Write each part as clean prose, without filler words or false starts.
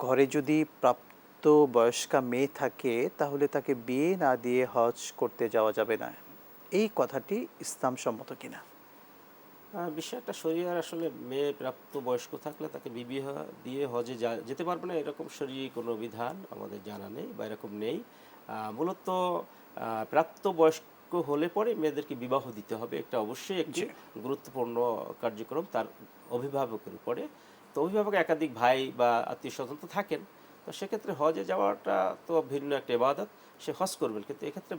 ঘরে যদি প্রাপ্ত বয়স্কা মেয়ে থাকে তাহলে তাকে বিয়ে না দিয়ে হজ করতে যাওয়া যাবে না, এই কথাটি ইসলাম সম্মত কিনা? বিষয়টা শরিয়ার আসলে মেয়ে প্রাপ্ত বয়স্ক থাকলে তাকে বিবাহ দিয়ে হজে যেতে পারবে না এরকম শরীয়ী কোনো বিধান আমাদের জানা নেই বা এরকম নেই। মূলত প্রাপ্ত বয়স্ক হলে পরে মেয়েদেরকে বিবাহ দিতে হবে, এটা অবশ্যই একটি জি। গুরুত্বপূর্ণ কার্যক্রম তার অভিভাবকের উপরে। তো অভিভাবক একাধিক ভাই বা আত্মীয় স্বজন তো থাকেন, তো সেক্ষেত্রে হজে যাওয়াটা তো ভিন্ন একটা ইবাদত, সে হজ করবেন, কিন্তু এক্ষেত্রে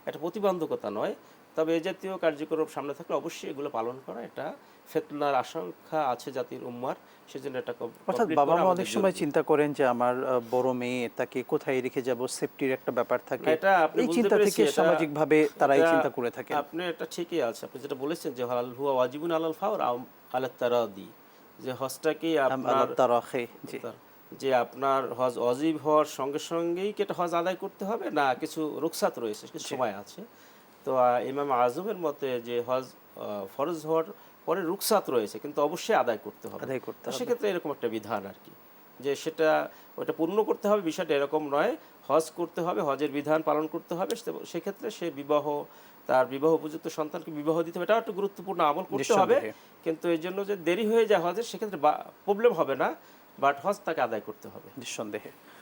একটা প্রতিবন্ধকতা নয়। তবে এ জাতীয় কার্যক্রম সামনে থাকলে অবশ্যই এগুলো পালন করা, এটা ফিতনার আশঙ্কা আছে জাতির উম্মার, সেজন্য এটা অর্থাৎ কমপ্লিট বাবা করা মা আমাদের অনেক সময় জরুরি। চিন্তা করেন যে আমার বড় মেয়ে, তাকে কোথায় রেখে যাব, সেফটির একটা ব্যাপার না, থাকে। এটা আপনি এই বুঝতে চিন্তা পেরেছি, থেকে এটা সামাজিকভাবে তারা এই এটা চিন্তা করে থাকেন। আপনি এটা ঠিকই আছে, আপনি যেটা বলেছেন যে হাল হুয়া ওয়াজিবুন আলাল ফাওর আলাত তারাদি, যে হজটা কি আল্লাহ আপনার তারাখে। জি। যে আপনার হজ অজীব হওয়ার সঙ্গে সঙ্গেই কি এটা হজ আদায় করতে হবে, না কিছু রুখসাত রয়েছে, কিছু জি। সময় আছে। তো ইমাম আজমের মতে যে হজ ফরজ হওয়ার পরে রুখসাত রয়েছে, কিন্তু অবশ্যই আদায় করতে হবে। আদায় করতে তো হবে। সেক্ষেত্রে এরকম একটা বিধান আর কি, যে সেটা ওটা পূর্ণ করতে হবে, বিষয়টা এরকম নয়। হজ করতে হবে, হজের বিধান পালন করতে হবে, সেক্ষেত্রে সে তার বিবাহ উপযুক্ত সন্তানকে বিবাহ দিতে হবে, এটাও একটা গুরুত্বপূর্ণ আমল করতে হবে। নিঃসন্দেহে। কিন্তু এই জন্য যে দেরি হয়ে যায় হজের, সেক্ষেত্রে প্রবলেম হবে না, বাট হজ তাকে আদায় করতে হবে। নিঃসন্দেহে।